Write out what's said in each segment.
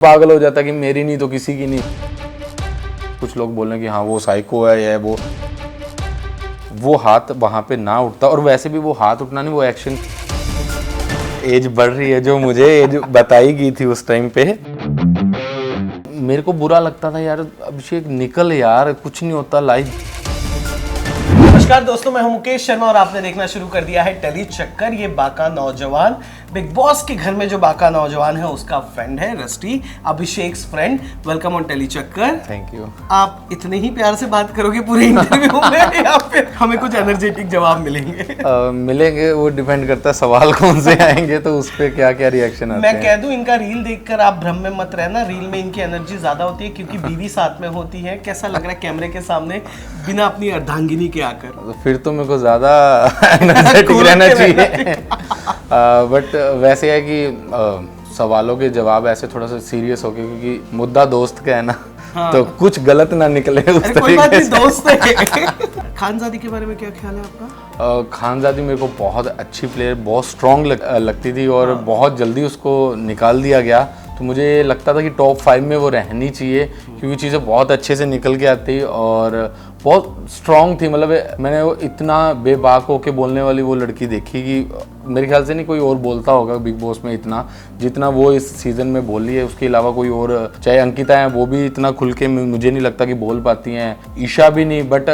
पागल हो जाता कि मेरी नहीं तो किसी की नहीं। कुछ लोग बोल रहे हैं कि हाँ वो साइको है या वो हाथ वहाँ पे ना उठता, और वैसे भी वो हाथ उठना नहीं, वो एक्शन। एज बढ़ रही है जो मुझे एज बताई गई थी उस टाइम पे, मेरे को बुरा लगता था यार, अभिषेक निकल यार, कुछ नहीं होता लाइफ। नमस्कार दोस्तों, मैं हूं मुकेश शर्मा और आपने देखना शुरू कर दिया है टेली चक्कर। ये बाका नौजवान बिग बॉस के घर में जो बाका नौजवान है उसका फ्रेंड है Rusty, Abhishek friend. Welcome on tele Chakkar. Thank you. आप इतने ही प्यार से बात करोगे पूरे इंटरव्यू में या फिर हमें कुछ एनर्जेटिक जवाब मिलेंगे? मिलेंगे, वो डिपेंड करता है सवाल कौन से आएंगे तो उस पे क्या क्या रिएक्शन आते हैं। मैं कह दूं, इनका रील देखकर आप भ्रम में मत रहना। रील में इनकी एनर्जी ज्यादा होती है क्योंकि बीवी साथ में होती है। कैसा लग रहा है कैमरे के सामने बिना अपनी अर्धांगिनी के आकर? तो फिर तो मेरे को ज्यादा एनर्जेटिक रहना चाहिए। बट वैसे है कि सवालों के जवाब ऐसे थोड़ा सा सीरियस हो गए क्योंकि मुद्दा दोस्त का है ना। हाँ। तो कुछ गलत ना निकले उस तरीके से। दोस्त है। खानजादी के बारे में क्या ख्याल है आपका? खानजादी मेरे को बहुत अच्छी प्लेयर, बहुत स्ट्रॉन्ग लगती थी और हाँ। बहुत जल्दी उसको निकाल दिया गया, तो मुझे लगता था कि टॉप 5 में वो रहनी चाहिए क्योंकि चीज़ें बहुत अच्छे से निकल के आती और बहुत स्ट्रॉन्ग थी। मतलब मैंने वो इतना बेबाक होके बोलने वाली वो लड़की देखी कि मेरे ख्याल से नहीं कोई और बोलता होगा बिग बॉस में इतना जितना वो इस सीज़न में बोली है। उसके अलावा कोई और, चाहे अंकिता है वो भी इतना खुल के मुझे नहीं लगता कि बोल पाती हैं, ईशा भी नहीं, बट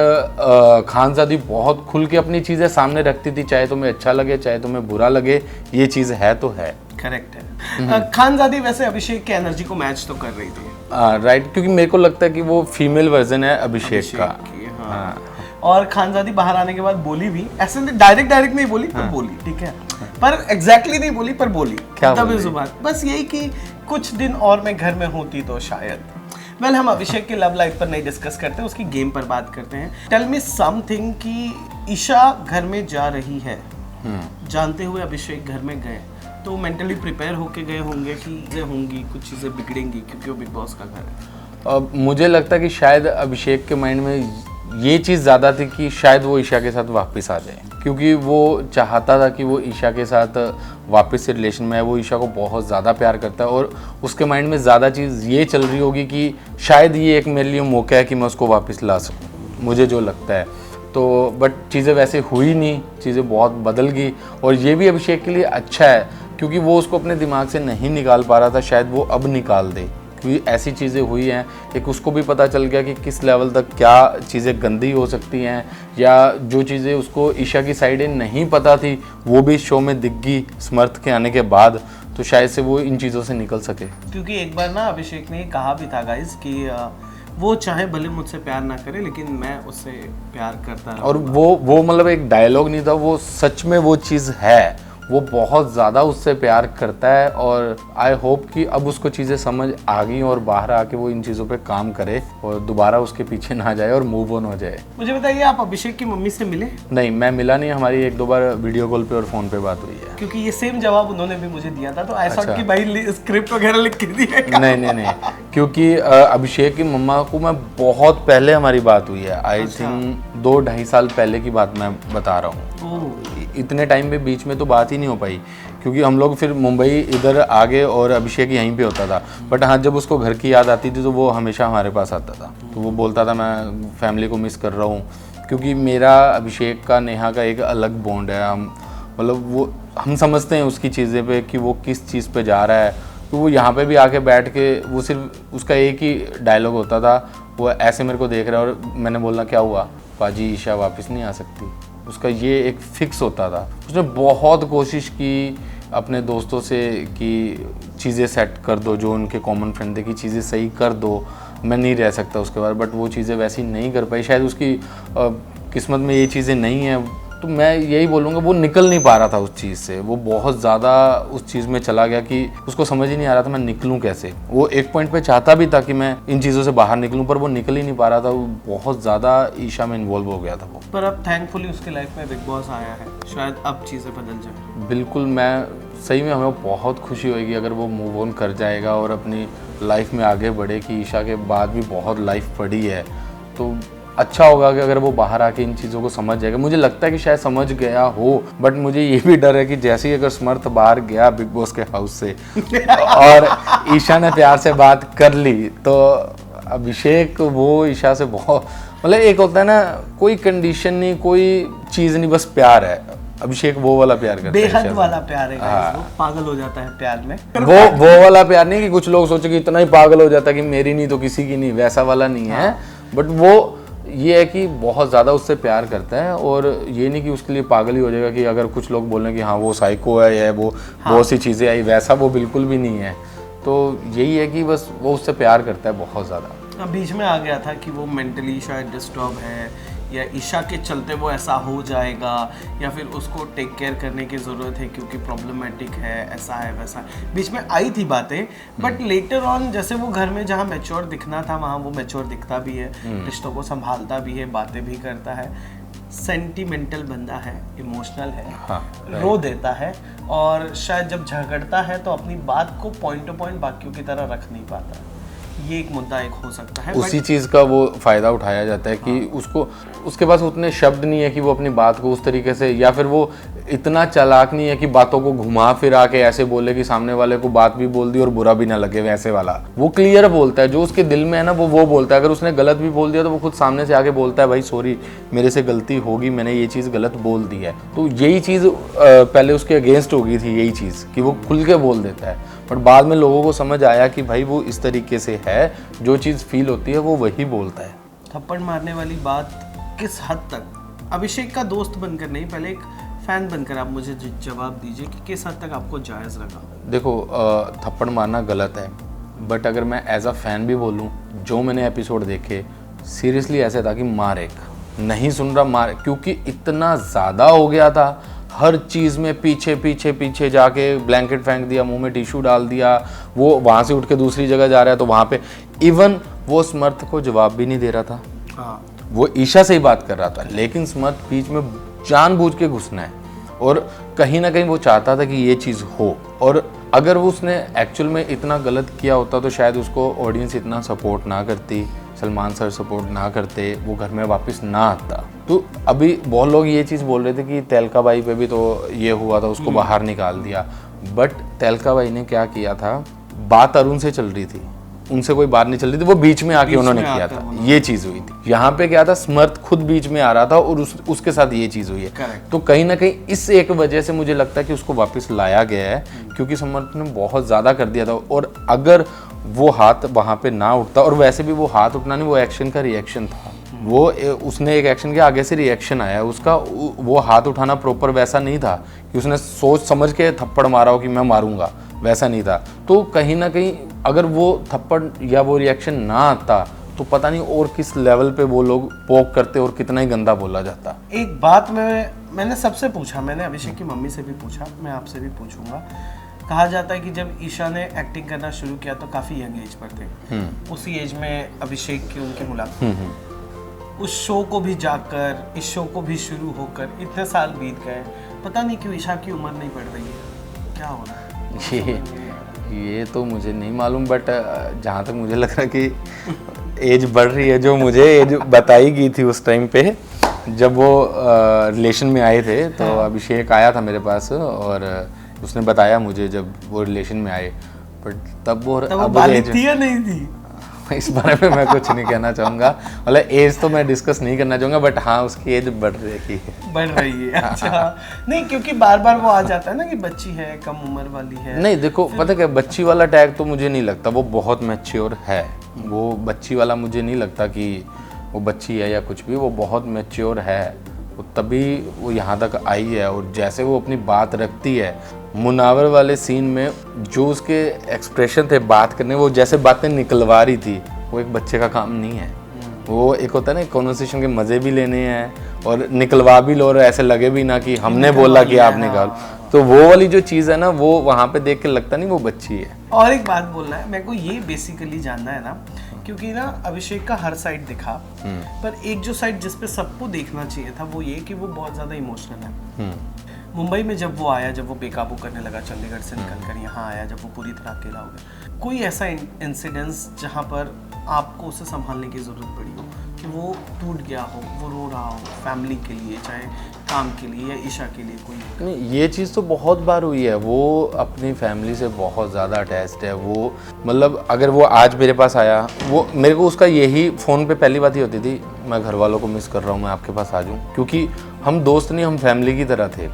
खानजादी बहुत खुल के अपनी चीज़ें सामने रखती थी, चाहे तुम्हें अच्छा लगे चाहे तुम्हें बुरा लगे, ये चीज़ है तो है। करेक्ट है। खानजादी वैसे अभिषेक की एनर्जी को मैच तो कर रही थी। राइट, क्योंकि मेरे को लगता है कि वो फीमेल वर्जन है अभिषेक का। हाँ। और खानजादी बाहर आने के बाद बोली भी, ऐसे डायरेक्ट नहीं बोली पर बोली, ठीक है, पर एग्जैक्टली नहीं बोली पर बोली। क्या जुबान बस यही कि कुछ दिन और मैं घर में होती तो शायद। वेल, हम अभिषेक के लव लाइफ पर नहीं डिस्कस करते, उसकी गेम पर बात करते हैं। टेल मी समथिंग कि ईशा घर में जा रही है, जानते हुए अभिषेक घर में गए तो मेंटली प्रिपेयर होके गए होंगे कि चीज़ें होंगी, कुछ चीज़ें बिगड़ेंगी क्योंकि वो बिग बॉस का घर है। अब मुझे लगता है कि शायद अभिषेक के माइंड में ये चीज़ ज़्यादा थी कि शायद वो ईशा के साथ वापस आ जाए, क्योंकि वो चाहता था कि वो ईशा के साथ वापस से रिलेशन में है। वो ईशा को बहुत ज़्यादा प्यार करता है और उसके माइंड में ज़्यादा चीज़ ये चल रही होगी कि शायद ये एक मेरे लिए मौका है कि मैं उसको वापस ला सकूँ, मुझे जो लगता है। तो बट चीज़ें वैसे हुई नहीं, चीज़ें बहुत बदल गई और ये भी अभिषेक के लिए अच्छा है क्योंकि वो उसको अपने दिमाग से नहीं निकाल पा रहा था, शायद वो अब निकाल दे क्योंकि ऐसी चीज़ें हुई हैं। एक उसको भी पता चल गया कि किस लेवल तक क्या चीज़ें गंदी हो सकती हैं, या जो चीज़ें उसको ईशा की साइड नहीं पता थी वो भी शो में दिख गई समर्थ के आने के बाद, तो शायद से वो इन चीज़ों से निकल सके। क्योंकि एक बार ना अभिषेक ने कहा भी था गाइस कि वो चाहे भले मुझसे प्यार ना करे लेकिन मैं उससे प्यार करता रहूंगा। और वो मतलब एक डायलॉग नहीं था, वो सच में वो चीज़ है, वो बहुत ज़्यादा उससे प्यार करता है और आई होप कि अब उसको चीज़ें समझ आ गई और बाहर आके वो इन चीज़ों पे काम करे और दोबारा उसके पीछे ना जाए और मूव ऑन हो जाए। मुझे बताइए, आप अभिषेक की मम्मी से मिले? नहीं, मैं मिला नहीं, हमारी 1-2 बार वीडियो कॉल पे और फ़ोन पे बात हुई है। क्योंकि ये सेम जवाब उन्होंने भी मुझे दिया था, तो आई थॉट कि भाई स्क्रिप्ट वगैरह लिख के दिया। नहीं, क्योंकि अभिषेक की मम्मा को मैं बहुत पहले हमारी बात हुई है, आई थिंक 2-2.5 साल पहले की बात मैं बता रहा हूँ। इतने टाइम में बीच में तो बात ही नहीं हो पाई क्योंकि हम लोग फिर मुंबई इधर आ गए और अभिषेक यहीं पे होता था। बट हाँ, जब उसको घर की याद आती थी तो वो हमेशा हमारे पास आता था, तो वो बोलता था मैं फैमिली को मिस कर रहा हूँ, क्योंकि मेरा अभिषेक का नेहा का एक अलग बॉन्ड है। हम मतलब वो हम समझते हैं उसकी चीज़ें पे कि वो किस चीज़ पे जा रहा है। तो वो यहाँ पे भी आके बैठ के वो सिर्फ उसका एक ही डायलॉग होता था, वो ऐसे मेरे को देख रहा है और मैंने बोलना क्या हुआ पाजी, ईशा वापस नहीं आ सकती, उसका ये एक फिक्स होता था। उसने बहुत कोशिश की अपने दोस्तों से कि चीज़ें सेट कर दो, जो उनके कॉमन फ्रेंड थे कि चीज़ें सही कर दो, मैं नहीं रह सकता उसके बाद, बट वो चीज़ें वैसी नहीं कर पाई। शायद उसकी किस्मत में ये चीज़ें नहीं हैं, तो मैं यही बोलूँगा वो निकल नहीं पा रहा था उस चीज़ से। वो बहुत ज़्यादा उस चीज़ में चला गया कि उसको समझ ही नहीं आ रहा था मैं निकलूँ कैसे। वो एक पॉइंट पे चाहता भी था कि मैं इन चीज़ों से बाहर निकलूँ, पर वो निकल ही नहीं पा रहा था। वो बहुत ज़्यादा ईशा में इन्वॉल्व हो गया था वो। पर अब थैंकफुली उसकी लाइफ में बिग बॉस आया है, शायद अब चीज़ें बदल जाए। बिल्कुल, मैं सही में हमें बहुत खुशी होगी अगर वो मूव ऑन कर जाएगा और अपनी लाइफ में आगे बढ़े, कि ईशा के बाद भी बहुत लाइफ पड़ी है, तो अच्छा होगा कि अगर वो बाहर आके इन चीज़ों को समझ जाएगा। मुझे लगता है कि शायद समझ गया हो, बट मुझे ये भी डर है कि जैसे ही अगर समर्थ बाहर गया बिग बॉस के हाउस से और ईशा ने प्यार से बात कर ली, तो अभिषेक वो ईशा से बहुत, मतलब एक होता है ना, कोई कंडीशन नहीं, कोई चीज़ नहीं, बस प्यार है। अभिषेक वो वाला प्यार करता है, बेहद वाला प्यार है guys, वो पागल हो जाता है प्यार में। वो वाला प्यार नहीं कि कुछ लोग सोचे कि इतना ही पागल हो जाता है कि मेरी नहीं तो किसी की नहीं, वैसा वाला नहीं है। बट वो ये है कि बहुत ज़्यादा उससे प्यार करता है, और ये नहीं कि उसके लिए पागल ही हो जाएगा कि अगर कुछ लोग बोल रहे हैं कि हाँ वो साइको है या वो बहुत सी चीज़ें आई, वैसा वो बिल्कुल भी नहीं है। तो यही है कि बस वो उससे प्यार करता है बहुत ज़्यादा। बीच में आ गया था कि वो मेंटली शायद डिस्टर्ब है, या ईशा के चलते वो ऐसा हो जाएगा, या फिर उसको टेक केयर करने की ज़रूरत है क्योंकि प्रॉब्लमेटिक है, ऐसा है वैसा है। बीच में आई थी बातें, बट लेटर ऑन जैसे वो घर में जहाँ मैच्योर दिखना था वहाँ वो मैच्योर दिखता भी है, रिश्तों को संभालता भी है, बातें भी करता है, सेंटिमेंटल बंदा है, इमोशनल है, रो देता है, और शायद जब झगड़ता है तो अपनी बात को पॉइंट टू पॉइंट बाकियों की तरह रख नहीं पाता। ये एक मुद्दा एक हो सकता है। उसी चीज़ का वो फ़ायदा उठाया जाता है कि उसको, उसके पास उतने शब्द नहीं है कि वो अपनी बात को उस तरीके से, या फिर वो इतना चालाक नहीं है कि बातों को घुमा फिरा के ऐसे बोले कि सामने वाले को बात भी बोल दी और बुरा भी ना लगे, वैसे वाला। वो क्लियर बोलता है, जो उसके दिल में है ना वो बोलता है। अगर उसने गलत भी बोल दिया तो वो खुद सामने से आके बोलता है, भाई सॉरी मेरे से गलती होगी, मैंने ये चीज़ गलत बोल दी है। तो यही चीज़ पहले उसके अगेंस्ट हो गई थी, यही चीज़ कि वो खुल के बोल देता है। बट बाद में लोगों को समझ आया कि भाई वो इस तरीके से है, जो चीज़ फील होती है वो वही बोलता है। थप्पड़ मारने वाली बात किस हद तक, अभिषेक का दोस्त बनकर नहीं, पहले एक फैन बनकर आप मुझे जवाब दीजिए कि किस हद तक आपको जायज़ लगा? देखो, थप्पड़ मारना गलत है, बट अगर मैं एज अ फैन भी बोलूँ, जो मैंने एपिसोड देखे सीरियसली ऐसे था कि मार एक, नहीं सुन रहा मार, क्योंकि इतना ज़्यादा हो गया था। हर चीज़ में पीछे पीछे पीछे जाके ब्लैंकेट फेंक दिया, मुंह में टिश्यू डाल दिया, वो वहाँ से उठ के दूसरी जगह जा रहा है तो वहाँ पे इवन वो समर्थ को जवाब भी नहीं दे रहा था। हाँ, वो ईशा से ही बात कर रहा था, लेकिन समर्थ बीच में जानबूझ के घुसना है, और कहीं ना कहीं वो चाहता था कि ये चीज़ हो। और अगर वो उसने एक्चुअल में इतना गलत किया होता तो शायद उसको ऑडियंस इतना सपोर्ट ना करती, सलमान सर सपोर्ट ना करते, वो घर में वापस ना आता। तो अभी बहुत लोग ये चीज़ बोल रहे थे कि तेलका भाई पे भी तो ये हुआ था, उसको बाहर निकाल दिया। बट तेलका भाई ने क्या किया था, बात अरुण से चल रही थी, उनसे कोई बात नहीं चल रही थी, वो बीच में आके उन्होंने किया था, ये चीज़ हुई थी। यहाँ पे क्या था, समर्थ खुद बीच में आ रहा था और उसके साथ ये चीज़ हुई है। तो कहीं ना कहीं इस एक वजह से मुझे लगता है कि उसको वापस लाया गया है, क्योंकि समर्थ ने बहुत ज़्यादा कर दिया था। और अगर वो हाथ वहाँ पे ना उठता, और वैसे भी वो हाथ उठना नहीं, वो एक्शन का रिएक्शन था, वो उसने एक एक्शन किया, आगे से रिएक्शन आया उसका, वो हाथ उठाना प्रॉपर वैसा नहीं था कि उसने सोच समझ के थप्पड़ मारा हो कि मैं मारूंगा, वैसा नहीं था। तो कहीं ना कहीं अगर वो थप्पड़ या वो रिएक्शन ना आता तो पता नहीं और किस लेवल पे वो लोग पोक करते और कितना ही गंदा बोला जाता। एक बात मैंने सबसे पूछा, मैंने अभिषेक की मम्मी से भी पूछा, मैं आपसे भी पूछूंगा। कहा जाता है कि जब ईशा ने एक्टिंग करना शुरू किया तो काफ़ी यंग एज पर थे, उसी एज में अभिषेक की उनकी मुलाकात, उस शो को भी जाकर, इस शो को भी शुरू होकर इतने साल बीत गए, पता नहीं क्यों ईशा की उम्र नहीं बढ़ रही है, क्या हो रहा है? ये तो मुझे नहीं मालूम, बट जहाँ तक मुझे लग रहा है कि एज बढ़ रही है, जो मुझे एज बताई गई थी उस टाइम पे जब वो रिलेशन में आए थे, तो अभिषेक आया था मेरे पास और उसने बताया मुझे जब वो रिलेशन में आए, बट तब वो बालिग थी या नहीं थी? इस बारे में मैं कुछ नहीं कहना चाहूँगा, मतलब एज तो मैं डिस्कस नहीं करना चाहूँगा, बट हाँ उसकी एज बढ़ रही है। अच्छा, नहीं क्योंकि बार बार वो आ जाता है ना कि बच्ची है, कम उम्र वाली है। नहीं देखो, पता क्या, बच्ची वाला टैग तो मुझे नहीं लगता, वो बहुत मैच्योर है, वो बच्ची वाला मुझे नहीं लगता कि वो बच्ची है या कुछ भी, वो बहुत मैच्योर है, वो तभी वो यहाँ तक आई है। और जैसे वो अपनी बात रखती है, मुनावर वाले सीन में जो उसके एक्सप्रेशन थे बात करने, वो जैसे बातें निकलवा रही थी, वो एक बच्चे का काम नहीं है। वो एक होता है ना, कॉन्वर्सेशन के मज़े भी लेने हैं और निकलवा भी लो, और ऐसे लगे भी ना कि हमने बोला कि आप निकाल। तो वो वाली जो चीज़ है ना, वो वहाँ पे देख के लगता नहीं वो बच्ची है। और एक बात बोलना है मेरे को, ये बेसिकली जानना है ना, क्योंकि ना अभिषेक का हर साइड दिखा, पर एक जो साइड जिसपे सबको देखना चाहिए था वो ये कि वो बहुत ज़्यादा इमोशनल है। मुंबई में जब वो आया, जब वो बेकाबू करने लगा, चंडीगढ़ से निकलकर यहाँ आया, जब वो पूरी तरह अकेला हो गया, कोई ऐसा इंसिडेंस जहाँ पर आपको उसे संभालने की ज़रूरत पड़ी हो कि कि वो टूट गया हो, वो रो रहा हो फैमिली के लिए, चाहे काम के लिए या ईशा के लिए कोई? नहीं, ये चीज़ तो बहुत बार हुई है। वो अपनी फैमिली से बहुत ज़्यादा अटैच्ड है। वो मतलब अगर वो आज मेरे पास आया, वो मेरे को उसका यही फ़ोन पे पहली बात ही होती थी, मैं घर वालों को मिस कर रहा हूँ, मैं आपके पास आ जाऊँ। क्योंकि हम दोस्त नहीं, हम फैमिली की तरह थे।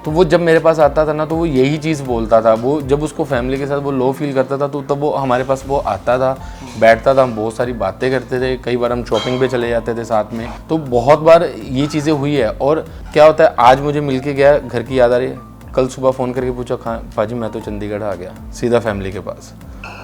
तो वो जब मेरे पास आता था ना, तो वो यही चीज़ बोलता था। वो जब उसको फैमिली के साथ वो लो फील करता था, तो तब वो हमारे पास वो आता था, बैठता था, हम बहुत सारी बातें करते थे। कई बार हम शॉपिंग पे चले जाते थे साथ में। तो बहुत बार ये चीज़ें हुई है। और क्या होता है, आज मुझे मिल के गया, घर की याद आ रही है, कल सुबह फ़ोन करके पूछा, हाँ पाजी मैं तो चंडीगढ़ आ गया, सीधा फैमिली के पास।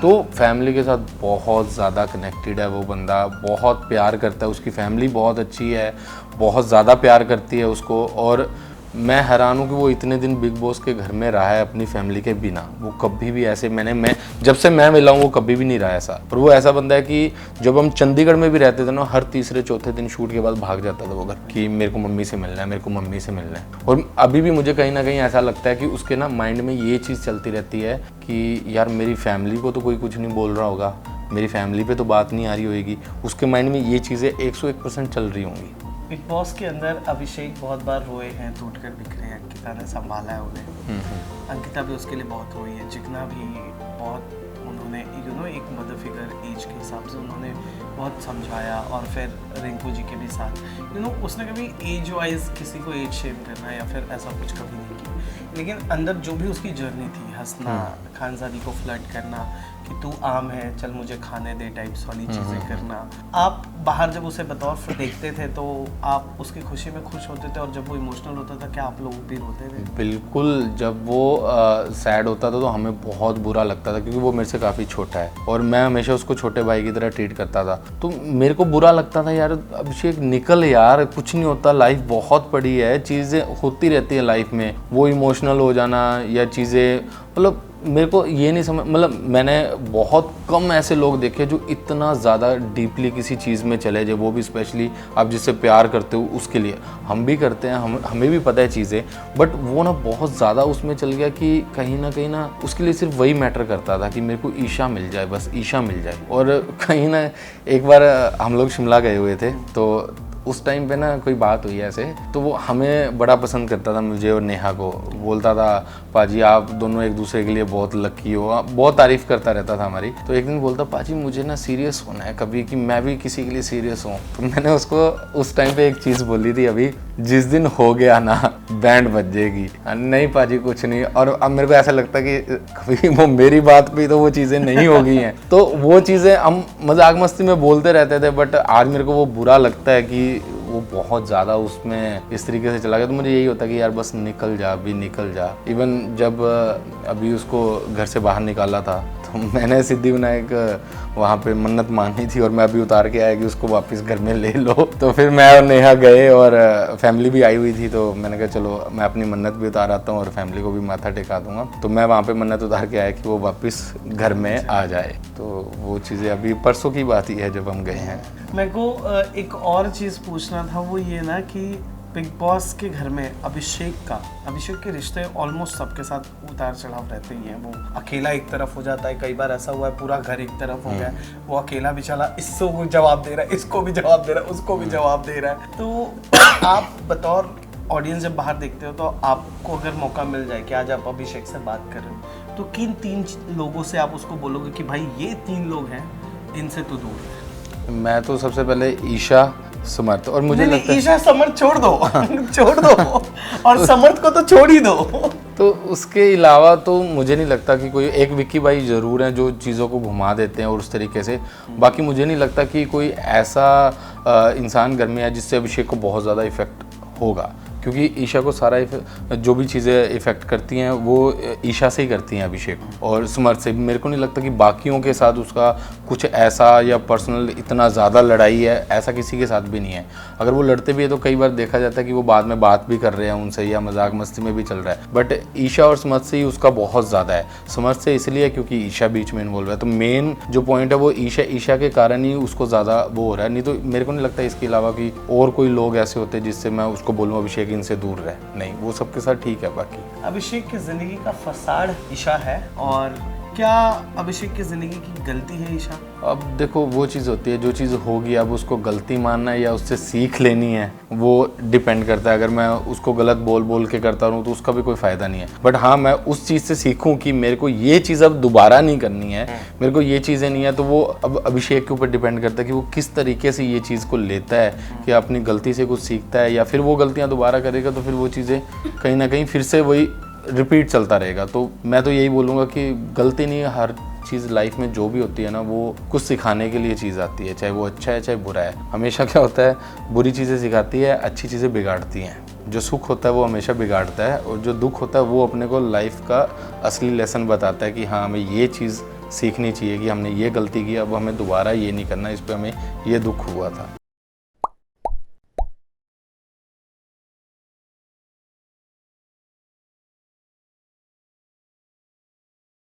तो फैमिली के साथ बहुत ज़्यादा कनेक्टेड है वो बंदा, बहुत प्यार करता है, उसकी फैमिली बहुत अच्छी है, बहुत ज़्यादा प्यार करती है उसको। और मैं हैरान हूँ कि वो इतने दिन बिग बॉस के घर में रहा है अपनी फैमिली के बिना। वो कभी भी ऐसे मैं जब से मैं मिला हूँ वो कभी भी नहीं रहा ऐसा। और वो ऐसा बंदा है कि जब हम चंडीगढ़ में भी रहते थे ना, हर तीसरे चौथे दिन शूट के बाद भाग जाता था वो घर कि मेरे को मम्मी से मिलना है, मेरे को मम्मी से मिलना है। और अभी भी मुझे कहीं ना कहीं ऐसा लगता है कि उसके ना माइंड में ये चीज़ चलती रहती है कि यार मेरी फैमिली को तो कोई कुछ नहीं बोल रहा होगा, मेरी फैमिली पे तो बात नहीं आ रही होगी। उसके माइंड में ये चीज़ें 101% चल रही होंगी। बिग बॉस के अंदर अभिषेक बहुत बार रोए हैं, टूट कर बिखरे हैं, अंकिता ने संभाला है उन्हें। अंकिता भी उसके लिए बहुत रोई है, चिकना भी बहुत, उन्होंने एक मदर फिगर एज के हिसाब से उन्होंने बहुत समझाया। और फिर रिंकू जी के भी साथ उसने कभी एज वाइज किसी को एज शेम करना या फिर ऐसा कुछ कभी नहीं किया। लेकिन अंदर जो भी उसकी जर्नी थी, हंसना, खानसादी को फ्लर्ट करना कि तू आम है चल मुझे खाने दे टाइप्स वाली चीज़ें करना। आप बाहर जब उसे बतौर देखते थे तो आप उसकी खुशी में खुश होते थे, और जब वो इमोशनल होता था क्या आप लोग भी रोते थे? बिल्कुल, जब वो सैड होता था तो हमें बहुत बुरा लगता था, क्योंकि वो मेरे से काफ़ी छोटा है और मैं हमेशा उसको छोटे भाई की तरह ट्रीट करता था। तो मेरे को बुरा लगता था, यार अभिषेक निकल यार, कुछ नहीं होता, लाइफ बहुत बड़ी है, चीज़ें होती रहती है लाइफ में। वो इमोशनल हो जाना या चीज़ें, मतलब मेरे को ये नहीं समझ, मतलब मैंने बहुत कम ऐसे लोग देखे जो इतना ज़्यादा डीपली किसी चीज़ में चले जाए, वो भी स्पेशली आप जिससे प्यार करते हो उसके लिए। हम भी करते हैं, हमें भी पता है चीज़ें, बट वो ना बहुत ज़्यादा उसमें चल गया कि कहीं ना उसके लिए सिर्फ वही मैटर करता था कि मेरे को ईशा मिल जाए, बस ईशा मिल जाए। और कहीं ना एक बार हम लोग शिमला गए हुए थे, तो उस टाइम पे ना कोई बात हुई ऐसे, तो वो हमें बड़ा पसंद करता था, मुझे और नेहा को। बोलता था पाजी आप दोनों एक दूसरे के लिए बहुत लकी हो, बहुत तारीफ करता रहता था हमारी। तो एक दिन बोलता पाजी मुझे ना सीरियस होना है कभी, कि मैं भी किसी के लिए सीरियस हूँ। तो मैंने उसको उस टाइम पे एक चीज़ बोली थी, अभी जिस दिन हो गया ना बैंड बज जाएगी। नहीं पाजी कुछ नहीं। और अब मेरे को ऐसा लगता है कि कभी वो मेरी बात पे तो वो चीज़ें नहीं हो गई हैं। तो वो चीज़ें हम मजाक मस्ती में बोलते रहते थे, बट आज मेरे को वो बुरा लगता है कि वो बहुत ज़्यादा उसमें इस तरीके से चला गया। तो मुझे यही होता है कि यार बस निकल जा, अभी निकल जा। इवन जब अभी उसको घर से बाहर निकाला था, तो मैंने सिद्धिविनायक वहाँ पे मन्नत मानी थी, और मैं अभी उतार के आया कि उसको वापस घर में ले लो। तो फिर मैं और नेहा गए, और फैमिली भी आई हुई थी, तो मैंने कहा चलो मैं अपनी मन्नत भी उतार आता हूँ और फैमिली को भी माथा टेका दूंगा। तो मैं वहाँ पे मन्नत उतार के आया कि वो वापस घर में आ जाए। तो वो चीज़ें अभी परसों की बात ही है जब हम गए हैं। मेरे को एक और चीज़ पूछना था, वो ये ना कि बिग बॉस के घर में अभिषेक के रिश्ते ऑलमोस्ट सबके साथ उतार चढ़ाव रहते ही हैं। वो अकेला एक तरफ हो जाता है, कई बार ऐसा हुआ है पूरा घर एक तरफ हो गया, वो अकेला भी चला, इसको जवाब दे रहा है, इसको भी जवाब दे रहा है, उसको भी जवाब दे रहा है। तो आप बतौर ऑडियंस जब बाहर देखते हो, तो आपको अगर मौका मिल जाए कि आज आप अभिषेक से बात कर रहे हो, तो किन 3 लोगों से आप उसको बोलोगे कि भाई ये 3 लोग हैं, इनसे तो दूर है? मैं तो सबसे पहले ईशा, समर्थ, और मुझे लगता है ईशा समर्थ छोड़ दो छोड़ दो, और समर्थ को तो छोड़ ही दो। तो उसके अलावा तो मुझे नहीं लगता कि कोई, एक विक्की भाई ज़रूर हैं जो चीज़ों को घुमा देते हैं और उस तरीके से। बाकी मुझे नहीं लगता कि कोई ऐसा इंसान घर में है जिससे अभिषेक को बहुत ज़्यादा इफेक्ट होगा, क्योंकि ईशा को सारा जो भी चीज़ें इफ़ेक्ट करती हैं वो ईशा से ही करती हैं अभिषेक, और समर्थ से। मेरे को नहीं लगता कि बाकियों के साथ उसका कुछ ऐसा या पर्सनल इतना ज़्यादा लड़ाई है, ऐसा किसी के साथ भी नहीं है। अगर वो लड़ते भी है तो कई बार देखा जाता है कि वो बाद में बात भी कर रहे हैं उनसे, या मजाक मस्ती में भी चल रहा है। बट ईशा और समर्थ से ही उसका बहुत ज़्यादा है। समर्थ से इसलिए क्योंकि ईशा बीच में इन्वॉल्व है, तो मेन जो पॉइंट है वो ईशा के कारण ही उसको ज़्यादा वो हो रहा है। नहीं तो मेरे को नहीं लगता इसके अलावा कि और कोई लोग ऐसे होते जिससे मैं उसको बोलूँ अभिषेक इनसे दूर रहे। नहीं, वो सबके साथ ठीक है। बाकी अभिषेक की जिंदगी का फसाड ईशा है, और क्या अभिषेक की जिंदगी की गलती है ईशा? अब देखो वो चीज़ होती है, जो चीज़ होगी अब उसको गलती मानना है या उससे सीख लेनी है वो डिपेंड करता है। अगर मैं उसको गलत बोल बोल के करता रहूँ तो उसका भी कोई फ़ायदा नहीं है। बट हाँ, मैं उस चीज़ से सीखूँ कि मेरे को ये चीज़ अब दोबारा नहीं करनी है, मेरे को ये चीज़ें नहीं है, तो वो अब अभिषेक के ऊपर डिपेंड करता है कि वो किस तरीके से ये चीज़ को लेता है, कि अपनी गलती से कुछ सीखता है या फिर वो गलतियाँ दोबारा करेगा तो फिर वो चीज़ें कहीं ना कहीं फिर से वही रिपीट चलता रहेगा। तो मैं तो यही बोलूँगा कि गलती नहीं है, हर चीज़ लाइफ में जो भी होती है ना वो कुछ सिखाने के लिए चीज़ आती है, चाहे वो अच्छा है चाहे बुरा है। हमेशा क्या होता है, बुरी चीज़ें सिखाती है, अच्छी चीज़ें बिगाड़ती हैं। जो सुख होता है वो हमेशा बिगाड़ता है, और जो दुख होता है वो अपने को लाइफ का असली लेसन बताता है कि हाँ हमें ये चीज़ सीखनी चाहिए कि हमने ये गलती की, अब हमें दोबारा ये नहीं करना, इस पर हमें ये दुख हुआ था।